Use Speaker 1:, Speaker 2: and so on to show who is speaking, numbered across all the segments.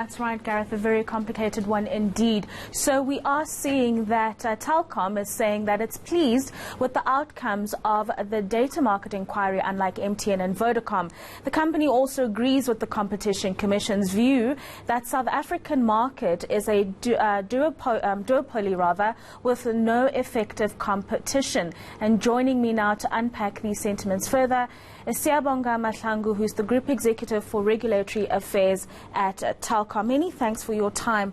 Speaker 1: That's right, Gareth, a very complicated one indeed. So we are seeing that Telkom is saying that it's pleased with the outcomes of the data market inquiry, unlike MTN and Vodacom. The company also agrees with the Competition Commission's view that South African market is a duopoly with no effective competition. And joining me now to unpack these sentiments further is Siyabonga Mahlangu, who's the Group Executive for Regulatory Affairs at Telkom. Many thanks for your time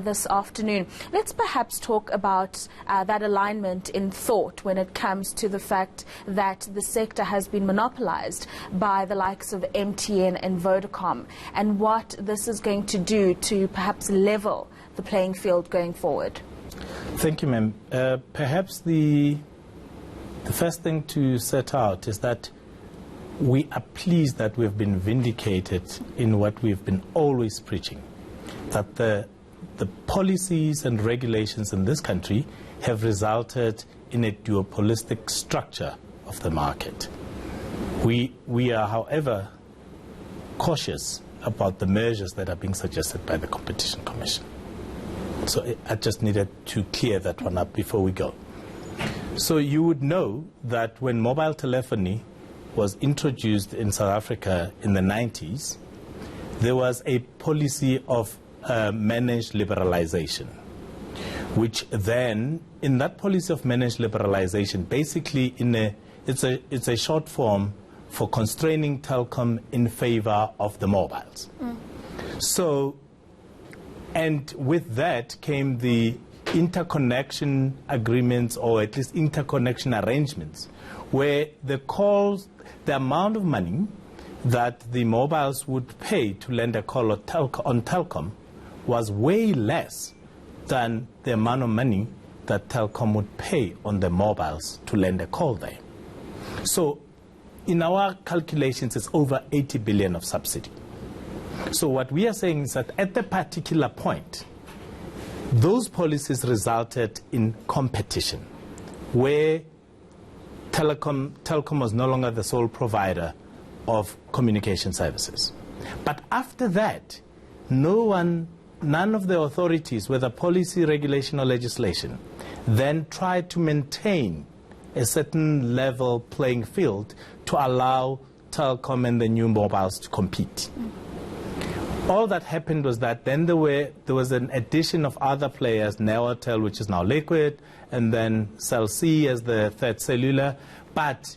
Speaker 1: this afternoon. Let's perhaps talk about that alignment in thought when it comes to the fact that the sector has been monopolized by the likes of MTN and Vodacom, and what this is going to do to perhaps level the playing field going forward.
Speaker 2: Thank you, ma'am. Perhaps the first thing to set out is that we are pleased that we've been vindicated in what we've been always preaching, that the policies and regulations in this country have resulted in a duopolistic structure of the market. We are, however, cautious about the measures that are being suggested by the Competition Commission. So I just needed to clear that one up before we go. So you would know that when mobile telephony was introduced in South Africa in the 90s, there was a policy of managed liberalization, which then, in that policy of managed liberalization, basically it's a short form for constraining Telkom in favor of the mobiles. So, and with that came the interconnection agreements, or at least interconnection arrangements, where the amount of money that the mobiles would pay to lend a call on Telkom was way less than the amount of money that Telkom would pay on the mobiles to lend a call there. So in our calculations, it's over 80 billion of subsidy. So what we are saying is that at the particular point, those policies resulted in competition, where Telkom was no longer the sole provider of communication services. But after that, none of the authorities, whether policy, regulation or legislation, then tried to maintain a certain level playing field to allow Telkom and the new mobiles to compete. All that happened was that then there was an addition of other players, Neotel, which is now Liquid, and then Cell C as the third cellular. But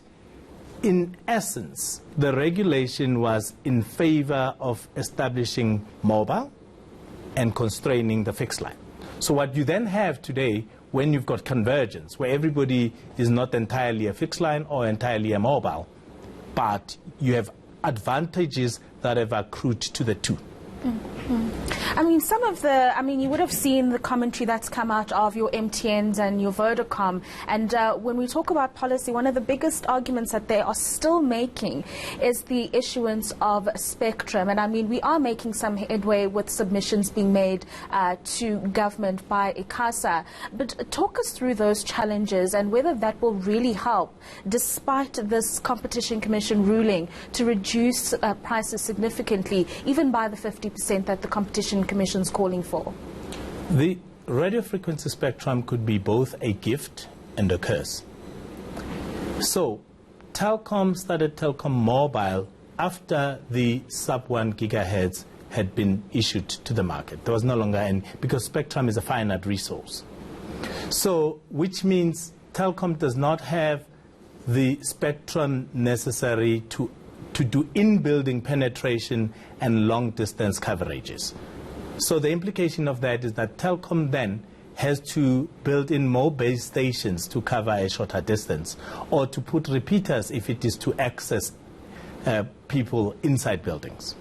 Speaker 2: in essence, the regulation was in favor of establishing mobile and constraining the fixed line. So what you then have today, when you've got convergence, where everybody is not entirely a fixed line or entirely a mobile, but you have advantages that have accrued to the two.
Speaker 1: I mean, you would have seen the commentary that's come out of your MTNs and your Vodacom. And when we talk about policy, one of the biggest arguments that they are still making is the issuance of spectrum. And I mean, we are making some headway with submissions being made to government by ICASA. But talk us through those challenges and whether that will really help, despite this Competition Commission ruling, to reduce prices significantly, even by the 50% that the Competition Commission is calling for.
Speaker 2: The radio frequency spectrum could be both a gift and a curse. So Telkom started Telkom Mobile after the sub-1 gigahertz had been issued to the market. There was no longer any, because spectrum is a finite resource. So, which means Telkom does not have the spectrum necessary to do in-building penetration and long-distance coverages. So the implication of that is that Telkom then has to build in more base stations to cover a shorter distance, or to put repeaters if it is to access people inside buildings.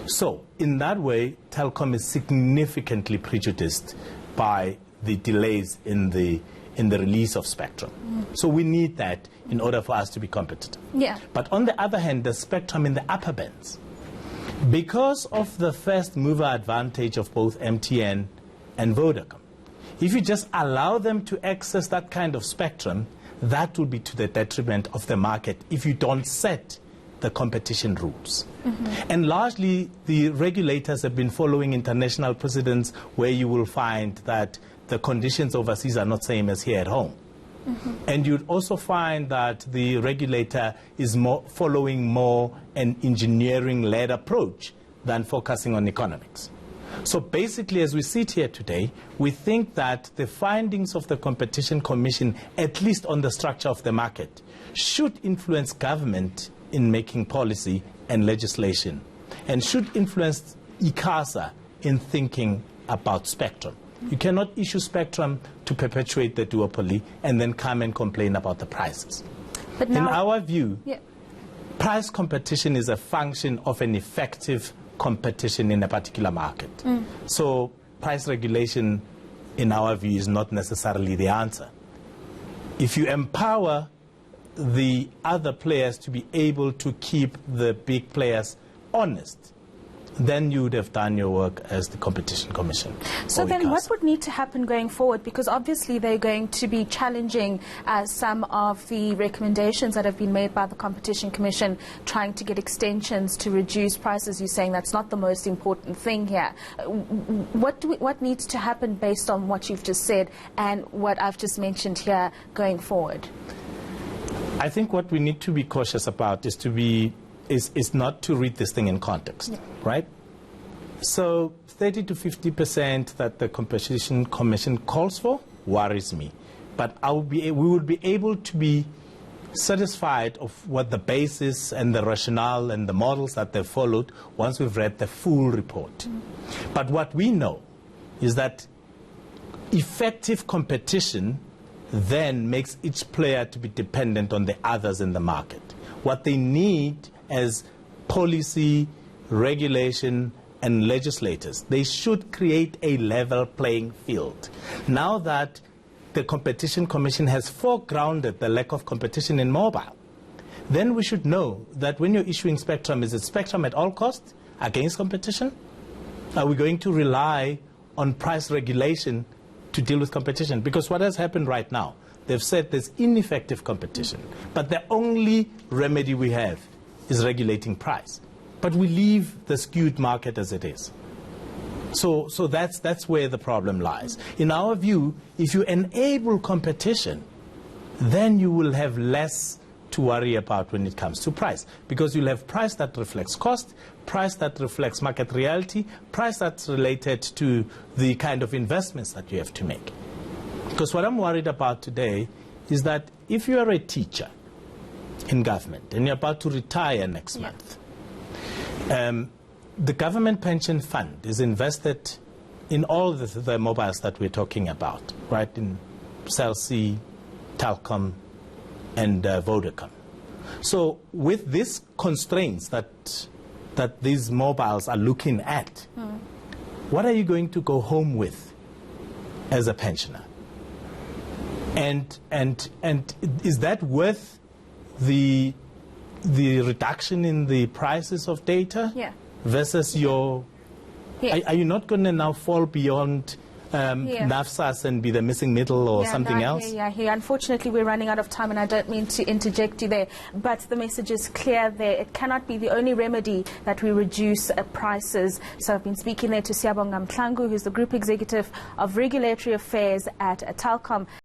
Speaker 2: So in that way, Telkom is significantly prejudiced by the delays in the release of spectrum. So we need that in order for us to be competitive.
Speaker 1: Yeah.
Speaker 2: But on the other hand, the spectrum in the upper bands, because of the first mover advantage of both MTN and Vodacom, if you just allow them to access that kind of spectrum, that will be to the detriment of the market if you don't set the competition rules. And largely, the regulators have been following international precedents where you will find that the conditions overseas are not the same as here at home. And you'd also find that the regulator is following more an engineering-led approach than focusing on economics. So basically, as we sit here today, we think that the findings of the Competition Commission, at least on the structure of the market, should influence government in making policy and legislation, and should influence ICASA in thinking about spectrum. You cannot issue spectrum to perpetuate the duopoly and then come and complain about the prices.
Speaker 1: But now,
Speaker 2: in our view,
Speaker 1: yeah.
Speaker 2: Price competition is a function of an effective competition in a particular market. So price regulation, in our view, is not necessarily the answer. If you empower the other players to be able to keep the big players honest, then you would have done your work as the Competition Commission.
Speaker 1: So then what would need to happen going forward? Because obviously they're going to be challenging some of the recommendations that have been made by the Competition Commission, trying to get extensions to reduce prices. You're saying that's not the most important thing here. What needs to happen based on what you've just said and what I've just mentioned here going forward?
Speaker 2: I think what we need to be cautious about is not to read this thing in context, right? So 30 to 50% that the Competition Commission calls for worries me. But we would be able to be satisfied of what the basis and the rationale and the models that they followed once we've read the full report. But what we know is that effective competition then makes each player to be dependent on the others in the market. What they need as policy, regulation, and legislators, they should create a level playing field. Now that the Competition Commission has foregrounded the lack of competition in mobile, then we should know that when you're issuing spectrum, is it spectrum at all costs against competition? Are we going to rely on price regulation to deal with competition? Because what has happened right now, they've said there's ineffective competition, but the only remedy we have is regulating price. But we leave the skewed market as it is. So that's where the problem lies. In our view, if you enable competition, then you will have less to worry about when it comes to price, because you'll have price that reflects cost, price that reflects market reality, price that's related to the kind of investments that you have to make. Because what I'm worried about today is that if you are a teacher in government and you're about to retire next month, the government pension fund is invested in all the mobiles that we're talking about, right, in Cell C, Telkom, and Vodacom. So with these constraints that these mobiles are looking at, what are you going to go home with as a pensioner? And is that worth the reduction in the prices of data versus your... Are you not going to now fall beyond NAFSAS and be the missing middle or something else?
Speaker 1: Unfortunately, we're running out of time, and I don't mean to interject you there, but the message is clear there. It cannot be the only remedy that we reduce prices. So I've been speaking there to Siyabonga Mhlangu, who's the Group Executive of Regulatory Affairs at Telkom.